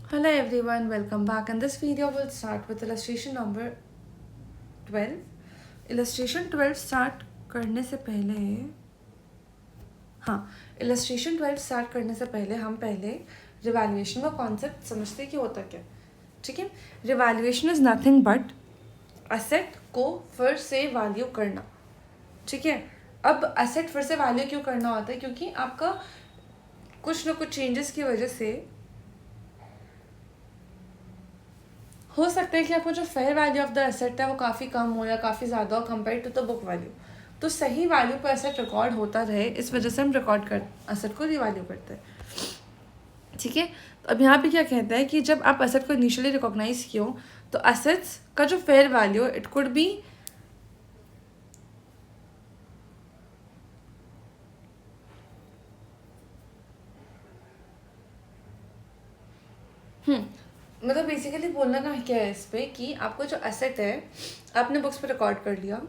Hello everyone, welcome back. And this video will start with illustration number 12. Illustration 12 start करने से पहले illustration 12 start करने से पहले हम पहले रिवैल्यूएशन का कॉन्सेप्ट समझते हैं कि होता क्या. ठीक है, revaluation is nothing but asset को फिर से वैल्यू करना. ठीक है, अब असेट फिर से वैल्यू क्यों करना होता है? क्योंकि आपका कुछ ना कुछ चेंजेस की वजह से हो सकता है कि आपको जो fair value of the asset है वो काफ़ी कम हो या काफ़ी ज़्यादा हो compare to the book value. तो सही वैल्यू पर एसेट रिकॉर्ड होता रहे, इस वजह से हम रिकॉर्ड कर एसेट को रिवैल्यू करते हैं. ठीक है, तो अब यहाँ पे क्या कहता है कि जब आप एसेट को इनिशियली रिकॉग्नाइज किए हो तो एसेट्स का जो fair value it could be मतलब बेसिकली बोलना का क्या है इस पे कि आपको जो एसेट है आपने बुक्स पे रिकॉर्ड कर लिया.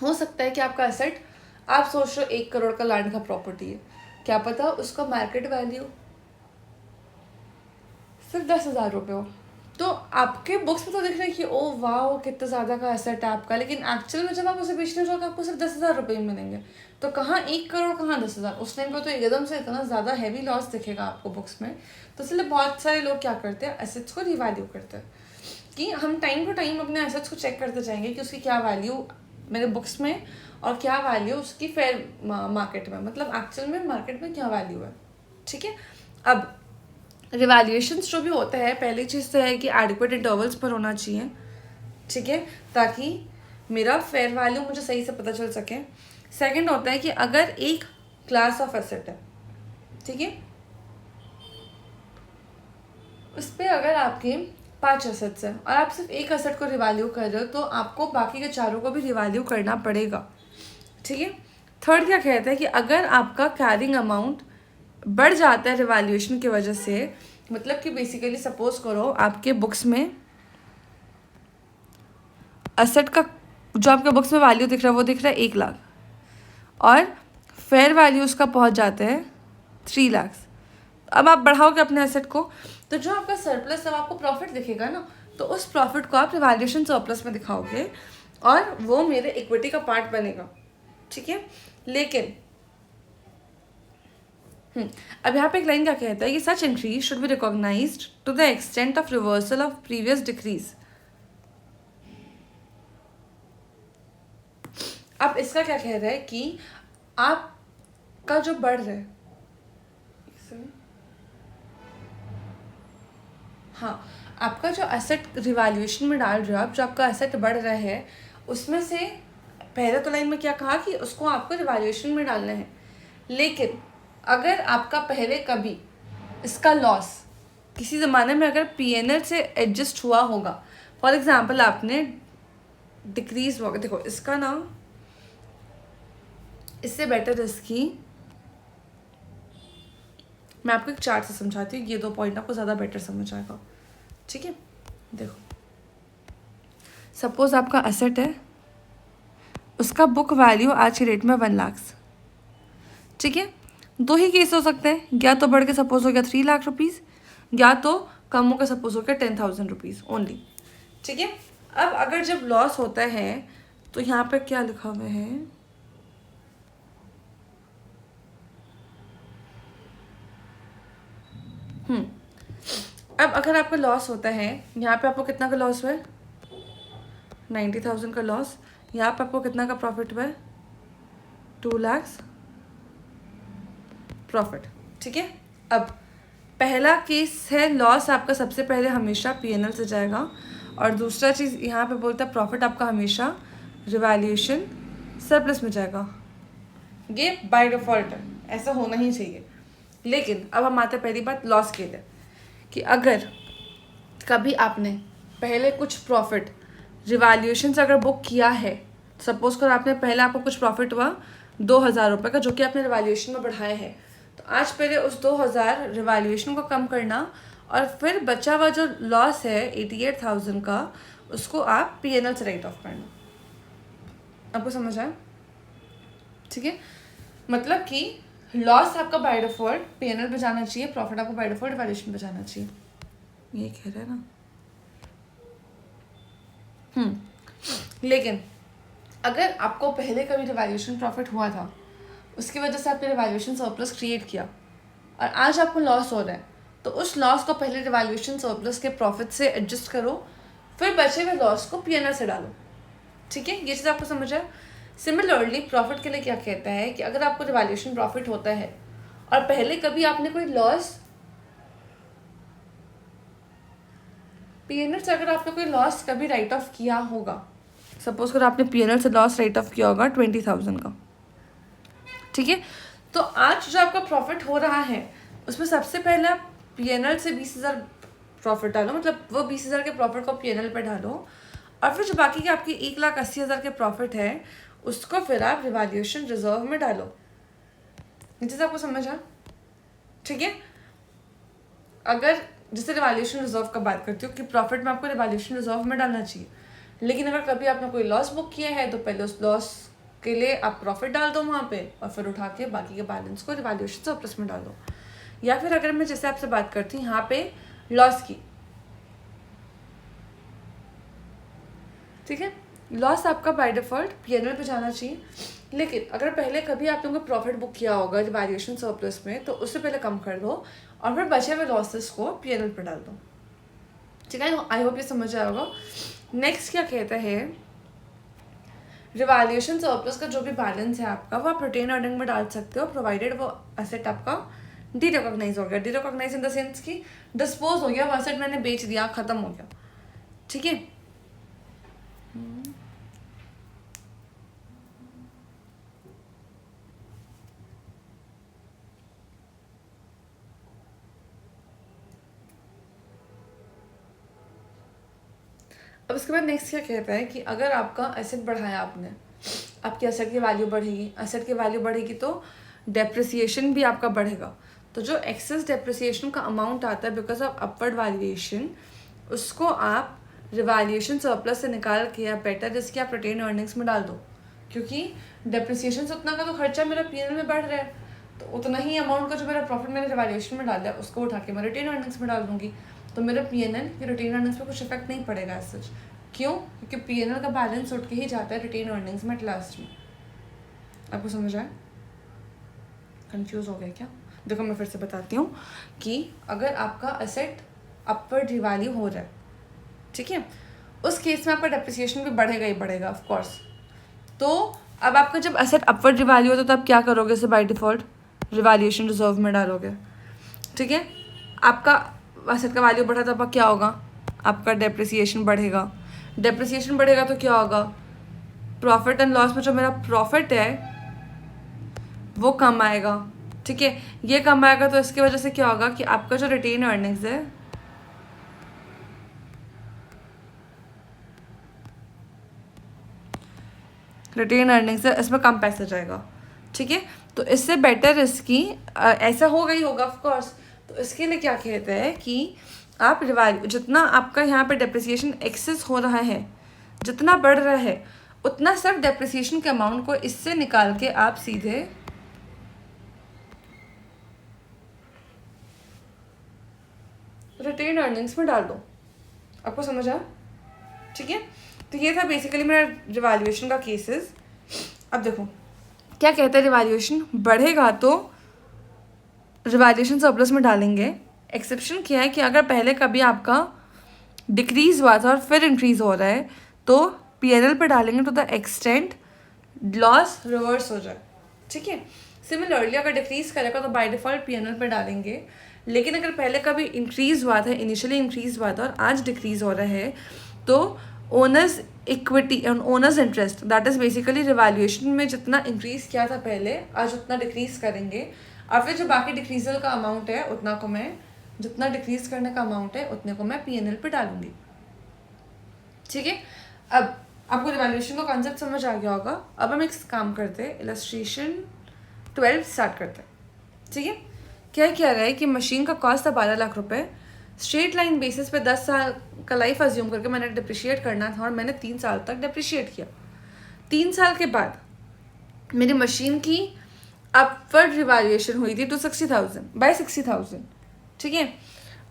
हो सकता है कि आपका एसेट आप सोच रहे हो 1 करोड़ का लैंड का प्रॉपर्टी है, क्या पता उसका मार्केट वैल्यू सिर्फ 10,000 रुपये हो. तो आपके बुक्स में तो दिख रहा है कि ओ वाह कितना ज़्यादा का एसेट है आपका, लेकिन एक्चुअल में जब आप उसे बेचने जाओगे आपको सिर्फ 10,000 रुपये मिलेंगे. तो कहाँ 1 करोड़ कहाँ 10,000, उस टाइम पर तो एकदम से इतना ज़्यादा हैवी लॉस दिखेगा आपको बुक्स में. तो इसलिए बहुत सारे लोग क्या करते हैं, एसेट्स को रिवैल्यू करते हैं कि हम टाइम टू टाइम अपने एसेट्स को चेक करते जाएंगे कि उसकी क्या वैल्यू मेरे बुक्स में और क्या वैल्यू उसकी फेयर मार्केट में, मतलब एक्चुअल में मार्केट में क्या वैल्यू है. ठीक है, अब रिवैल्यूएशन जो भी होता है पहली चीज़ तो है कि एडिक्वेट इंटरवल्स पर होना चाहिए. ठीक है, ताकि मेरा फेयर वैल्यू मुझे सही से पता चल सके. सेकंड होता है कि अगर एक क्लास ऑफ एसेट है, ठीक है, उस पर अगर आपके 5 एसेट्स हैं और आप सिर्फ एक एसेट को रिवैल्यू कर रहे हो तो आपको बाकी के चारों को भी रिवैल्यू करना पड़ेगा. ठीक है, थर्ड क्या कहता है कि अगर आपका कैरिंग अमाउंट बढ़ जाता है रिवैल्यूएशन की वजह से, मतलब कि बेसिकली सपोज करो आपके बुक्स में एसेट का जो आपके बुक्स में वैल्यू दिख रहा है वो दिख रहा है 1 लाख और फेयर वैल्यू उसका पहुंच जाते हैं 3 लाख. अब आप बढ़ाओगे अपने एसेट को तो जो आपका सरप्लस है आपको प्रॉफिट दिखेगा ना, तो उस प्रॉफिट को आप रिवैल्यूएशन सरप्लस में दिखाओगे और वो मेरे इक्विटी का पार्ट बनेगा. ठीक है, लेकिन अब यहाँ पे एक लाइन क्या कहता है कि such increase should be recognised to the extent of reversal of previous decrease. अब इसका क्या कह रहा है कि आपका जो बढ़ रहा है, आपका जो एसेट रिवैल्यूएशन में डाल रहे हो आप, जो आपका एसेट बढ़ रहा है उसमें से पहले तो लाइन में क्या कहा कि उसको आपको रिवैल्यूएशन में डालना है. लेकिन अगर आपका पहले कभी इसका लॉस किसी ज़माने में अगर पीएनएल से एडजस्ट हुआ होगा, फॉर एग्जांपल आपने डिक्रीज हुआ, देखो इसका ना इससे बेटर इसकी मैं आपको एक चार्ट से समझाती हूँ, ये 2 पॉइंट आपको ज़्यादा बेटर समझ आएगा. ठीक है, देखो सपोज आपका एसेट है, उसका बुक वैल्यू आज की डेट में 1 लाख. ठीक है, 2 ही केस हो सकते हैं, या तो बढ़ के सपोज हो गया 3 लाख रुपीज़ या तो कम होकर सपोज हो गया 10,000 रुपीज़ ओनली. ठीक है, अब अगर जब लॉस होता है तो यहाँ पे क्या लिखा हुआ है, अब अगर आपका लॉस होता है, यहाँ पे आपको कितना का लॉस हुआ है 90,000 का लॉस, यहाँ पे आपको कितना का प्रॉफिट हुआ है 2 लाख प्रॉफिट. ठीक है, अब पहला केस है लॉस आपका सबसे पहले हमेशा पीएनएल से जाएगा और दूसरा चीज़ यहाँ पे बोलता है प्रॉफिट आपका हमेशा रिवैल्यूएशन सरप्लस में जाएगा. ये बाय डिफॉल्ट है, ऐसा होना ही चाहिए. लेकिन अब हम आते हैं पहली बात लॉस के लिए कि अगर कभी आपने पहले कुछ प्रॉफिट रिवैल्यूएशन से अगर बुक किया है, सपोज कर आपने पहले आपको कुछ प्रॉफिट हुआ 2,000 रुपये का जो कि आपने रिवैल्यूएशन में बढ़ाया है, तो आज पहले उस 2,000 रिवैल्यूएशन को कम करना और फिर बचा हुआ जो लॉस है 88,000 का उसको आप पीएनएल से राइट ऑफ करना. आपको समझ आया? ठीक है, मतलब कि लॉस आपका बाय डिफॉल्ट पीएनएल पे जाना चाहिए, प्रॉफिट आपको बाय डिफॉल्ट रिवैल्यूएशन पे जाना चाहिए. ये कह रहा है ना। लेकिन अगर आपको पहले कभी रिवैल्यूएशन प्रॉफिट हुआ था, उसकी वजह से आपने रिवैल्यूएशन सरप्लस क्रिएट किया और आज आपको लॉस हो रहा है, तो उस लॉस को पहले रिवैल्यूएशन सरप्लस के प्रॉफिट से एडजस्ट करो, फिर बचे हुए लॉस को पीएनएल से डालो। ठीक है, ये चीज़ आपको समझ आए। सिमिलरली प्रॉफिट के लिए क्या कहता है कि अगर आपको रिवैल्यूएशन प्रॉफिट होता है और पहले कभी आपने कोई लॉस पीएनएल से, अगर आपने कोई लॉस कभी राइट ऑफ किया होगा, सपोज अगर आपने पीएनएल से लॉस राइट ऑफ किया होगा 20,000 का, ठीक है, तो आज जो आपका प्रॉफिट हो रहा है उसमें सबसे पहले आप पीएनएल से 20,000 प्रॉफिट डालो, मतलब वो 20,000 के प्रॉफिट को पीएनएल पे डालो, और फिर जो बाकी के आपके 1,80,000 के प्रॉफिट है उसको फिर आप रिवैल्यूएशन रिजर्व में डालो। ये चीज़ आपको समझ आ? ठीक है, अगर जैसे रिवैल्यूएशन रिजर्व का बात करती हूँ कि प्रॉफिट में आपको रिवैल्यूएशन रिजर्व में डालना चाहिए, लेकिन अगर कभी आपने कोई लॉस बुक किया है तो पहले उस लॉस के लिए आप प्रॉफिट डाल दो वहाँ पे और फिर उठा के बाकी के बैलेंस को रिवैल्यूएशन सरप्लस में डाल दो। या फिर अगर मैं जैसे आपसे बात करती हूँ यहाँ पे लॉस की, ठीक है, लॉस आपका बाय डिफॉल्ट पीएनएल पे जाना चाहिए, लेकिन अगर पहले कभी आप लोगों को प्रॉफिट बुक किया होगा रिवैल्यूएशन सरप्लस में तो उससे पहले कम कर दो और फिर बचे हुए लॉसेस को पीएनएल पे डाल दो। ठीक है, आई होप ये समझ आया होगा। नेक्स्ट क्या कहता है, रिवैल्यूएशन सरप्लस का जो भी बैलेंस है आपका वो आप रिटेन अर्निंग में डाल सकते हो, प्रोवाइडेड वो एसेट आपका डीरिकॉग्नाइज हो गया। डीरिकॉग्नाइज इन द सेंस कि डिस्पोज हो गया, वो एसेट मैंने बेच दिया, खत्म हो गया। ठीक है, अब इसके बाद नेक्स्ट क्या कहता है कि अगर आपका एसेट बढ़ाया आपने, आपकी एसेट की वैल्यू बढ़ेगी, एसेट की वैल्यू बढ़ेगी तो डेप्रिसिएशन भी आपका बढ़ेगा। तो जो एक्सेस डेप्रिसिएशन का अमाउंट आता है बिकॉज ऑफ अपवर्ड वैल्यूएशन, उसको आप रिवैल्यूएशन सरप्लस से निकाल के या बेटर जिसकी आप रिटेन अर्निंग्स में डाल दो, क्योंकि डेप्रिसिएशन से उतना का तो खर्चा मेरा पीएनएल में बढ़ रहा है, तो उतना ही अमाउंट का जो मेरा प्रॉफिट मैंने रिवैल्यूएशन में डाल दिया उसको उठा के मैं रिटेन अर्निंग्स में डाल दूंगी, तो मेरे पीएनएल या रिटेन अर्निंग्स पे कुछ इफेक्ट नहीं पड़ेगा एज सच। क्यों? क्योंकि पीएनएल का बैलेंस उठ के ही जाता है रिटेन अर्निंग्स में लास्ट में। आपको समझ आया? कंफ्यूज हो गया क्या? देखो मैं फिर से बताती हूँ कि अगर आपका एसेट अपवर्ड रिवैल्यू हो रहा है, ठीक है, उस केस में आपका डेप्रिसिएशन भी बढ़ेगा ही बढ़ेगा ऑफ कोर्स। तो अब आपका जब एसेट अपवर्ड रिवैल्यू होता है तो आप क्या करोगे? इसे बाय डिफॉल्ट रिवैल्यूएशन रिजर्व में डालोगे। ठीक है, आपका एसेट का वैल्यू बढ़ा तो आपका क्या होगा? आपका डेप्रिसिएशन बढ़ेगा। डेप्रिसिएशन बढ़ेगा तो क्या होगा? प्रॉफिट एंड लॉस में जो मेरा प्रॉफिट है वो कम आएगा। ठीक है, ये कम आएगा तो इसकी वजह से क्या होगा कि आपका जो रिटेन अर्निंग्स है इसमें कम पैसा जाएगा। ठीक है, तो इससे बेटर इसकी ऐसा होगा ही होगा ऑफ कोर्स। तो इसके लिए क्या कहते हैं कि आप रिवैल्यू जितना आपका यहाँ पे डेप्रिसिएशन एक्सेस हो रहा है, जितना बढ़ रहा है उतना सिर्फ डेप्रिसिएशन के अमाउंट को इससे निकाल के आप सीधे रिटेन अर्निंग्स में डाल दो। आपको समझ आया? ठीक है, तो ये था बेसिकली मेरा रिवैल्यूएशन का केसेस। अब देखो क्या कहता है, रिवैल्यूएशन बढ़ेगा तो रिवैल्यूएशन सरप्लस में डालेंगे। एक्सेप्शन क्या है कि अगर पहले कभी आपका डिक्रीज हुआ था और फिर इंक्रीज हो रहा है तो पीएनएल पे डालेंगे to the extent loss reverse हो जाए। ठीक है, सिमिलरली अगर डिक्रीज करेगा तो बाय डिफॉल्ट पीएनएल पे डालेंगे, लेकिन अगर पहले कभी इंक्रीज हुआ था, इनिशियली इंक्रीज हुआ था और आज डिक्रीज हो रहा है तो owners equity and owners interest, that is basically revaluation में जितना इंक्रीज किया था पहले आज उतना डिक्रीज करेंगे, और फिर जो बाकी डिक्रीजल का अमाउंट है उतना को मैं, जितना डिक्रीज करने का अमाउंट है उतने को मैं पीएनएल पे डालूंगी। ठीक है, अब आपको रिवैल्यूएशन का कॉन्सेप्ट समझ आ गया होगा। अब हम एक काम करते हैं, इलस्ट्रेशन 12 स्टार्ट करते हैं। ठीक है, क्या कह रहा है कि मशीन का कॉस्ट था 12 लाख रुपए, स्ट्रेट लाइन बेसिस पे 10 साल का लाइफ अज्यूम करके मैंने डिप्रिशिएट करना था और मैंने 3 साल तक डिप्रिशिएट किया। 3 साल के बाद मेरी मशीन की अपवर्ड रिवैल्यूएशन हुई थी टू 60,000 बाय 60,000। ठीक है,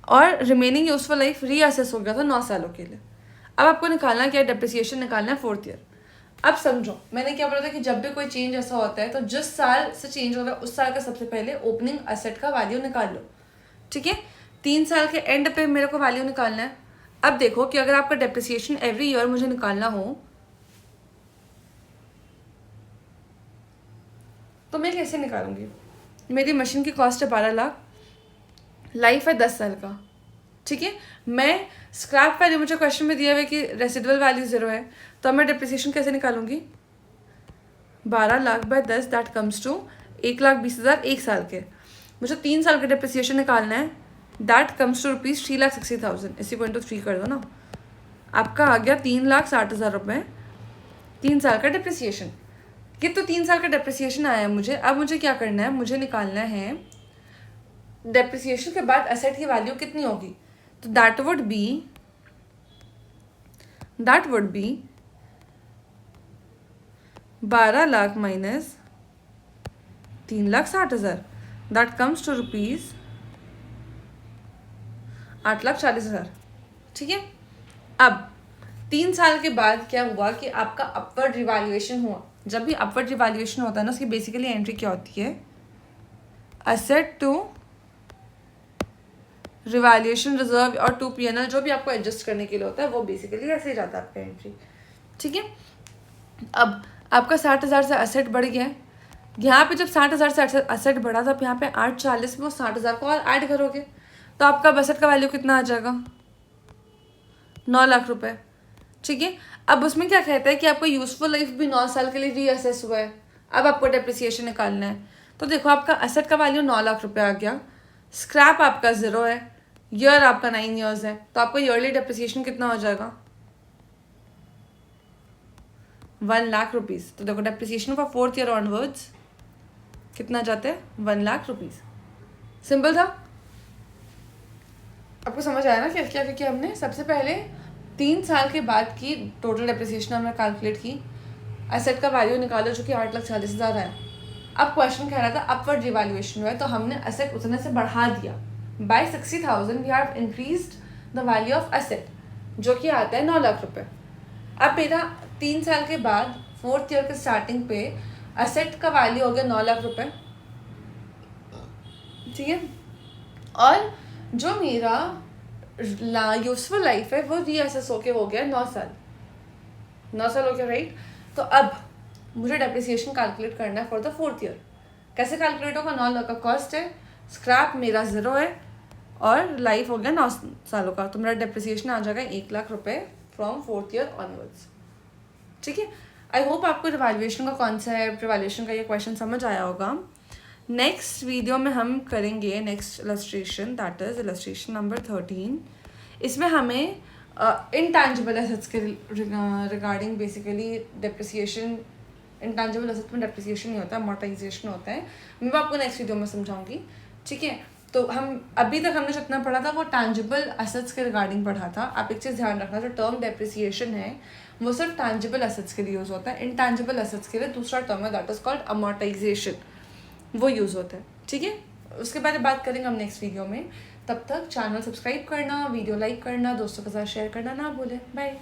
और रिमेनिंग यूजफुल लाइफ रीअसेस हो गया था 9 सालों के लिए। अब आपको निकालना क्या है, डेप्रिसिएशन निकालना है 4th ईयर। अब समझो मैंने क्या बोला था कि जब भी कोई चेंज ऐसा होता है तो जिस साल से चेंज हो रहा है उस साल का सबसे पहले ओपनिंग एसेट का वैल्यू निकाल लो, ठीक है। 3 साल के एंड पे मेरे को वैल्यू निकालना है। अब देखो कि अगर आपका डेप्रिसिएशन एवरी ईयर मुझे निकालना हो तो मैं कैसे निकालूंगी। मेरी मशीन की कॉस्ट है 12 लाख, लाइफ है 10 साल का, ठीक है। मैं स्क्रैप वैल्यू, मुझे क्वेश्चन में दिया हुआ है कि रेसिडुअल वैल्यू 0 है, तो मैं डिप्रिसिएशन कैसे निकालूंगी। 12 lakh by 10 that comes to 1,20,000 एक साल के। मुझे 3 साल का डिप्रिसिएशन निकालना है, दैट कम्स टू रुपीज़ 3,60,000। इसी को इंटू 3 कर दो ना, आपका आ गया 3,60,000 रुपये 3 साल का डिप्रिसिएशन। ये तो 3 साल का डिप्रिसिएशन आया है मुझे। अब मुझे क्या करना है, मुझे निकालना है डिप्रिसिएशन के बाद एसेट की वैल्यू कितनी होगी। तो that would be 12 lakh minus 3,60,000, that comes to rupees 8,40,000, ठीक है। अब 3 साल के बाद क्या हुआ कि आपका अपवर्ड रिवैल्यूएशन हुआ। जब भी अपवर्ड रिवैल्यूएशन होता है ना, उसकी बेसिकली एंट्री क्या होती है, एसेट टू रिवैल्यूएशन रिजर्व और टू पीएनएल, जो भी आपको एडजस्ट करने के लिए होता है वो बेसिकली ऐसे ही जाता है आपका एंट्री, ठीक है। अब आपका 60,000 से एसेट बढ़ गया है। यहाँ पे जब 60,000 से एसेट बढ़ा था, यहाँ पे 840 में 60,000 को और ऐड करोगे तो आपका एसेट का वैल्यू कितना आ जाएगा, 9 लाख रुपए, ठीक है। अब उसमें क्या कहता है कि आपका यूजफुल लाइफ भी 9 साल के लिए रीअसेस हुआ है। अब आपको डेप्रिसिएशन निकालना है, तो देखो आपका एसेट का वैल्यू 9 लाख रुपए आ गया, स्क्रैप आपका 0 है, ईयर आपका 9 ईयर्स है, तो आपका ईयरली डेप्रिसिएशन कितना हो जाएगा, 1 लाख रुपीज़। तो देखो depreciation for 4th year onwards कितना जाते हैं, 1 लाख रुपीज़। सिंपल था, आपको समझ आया ना क्या क्या किया हमने। सबसे पहले 3 साल के बाद की टोटल डेप्रिसिएशन हमने कैलकुलेट की, एसेट का वैल्यू निकालो जो कि 8,40,000 है। अब क्वेश्चन कह रहा था अपवर्ड रिवैल्यूएशन हुआ है, तो हमने एसेट उतने से बढ़ा दिया by 60,000 we have increased the value of asset, जो कि आता है 9 लाख रुपए। अब मेरा 3 साल के बाद 4th ईयर के स्टार्टिंग पे एसेट का वैल्यू हो गया 9 लाख रुपए, ठीक है। और जो मेरा यूजफुल लाइफ है वो रीअसेस होके हो गया 9 साल हो गया, राइट। तो अब मुझे डेप्रिसिएशन कैलकुलेट करना है फॉर द 4th ईयर। कैसे कैलकुलेट होगा, 9 लाख का कॉस्ट है, स्क्रैप मेरा 0 है और लाइफ हो गया 9 सालों का, तो मेरा डेप्रिसिएशन आ जाएगा 1 लाख रुपए फ्रॉम 4th ईयर ऑनवर्ड्स, ठीक है। आई होप आपको रिवैल्यूएशन का कॉन्सेप्ट, रिवैल्यूएशन का ये क्वेश्चन समझ आया होगा। नेक्स्ट वीडियो में हम करेंगे next illustration, that is illustration number 13। इसमें हमें इंटैंजिबल एसेट्स के regarding basically depreciation, intangible assets में डेप्रिसिएशन नहीं होता, अमोर्टाइजेशन होता है। मैं आपको नेक्स्ट वीडियो में समझाऊंगी, ठीक है। तो हम अभी तक हमने जितना पढ़ा था वो टैंजिबल एसेट्स के रिगार्डिंग पढ़ा था। आप एक चीज़ ध्यान रखना, जो टर्म डेप्रिसिएशन है वो सिर्फ टैंजिबल एसेट्स के लिए यूज़ होता है। इंटैंजिबल एसेट्स के लिए दूसरा टर्म है, दैट इज कॉल्ड अमोर्टाइजेशन, वो यूज़ होता है, ठीक है। उसके बारे में बात करेंगे हम नेक्स्ट वीडियो में। तब तक चैनल सब्सक्राइब करना, वीडियो लाइक करना, दोस्तों के साथ शेयर करना ना भूलें। बाय।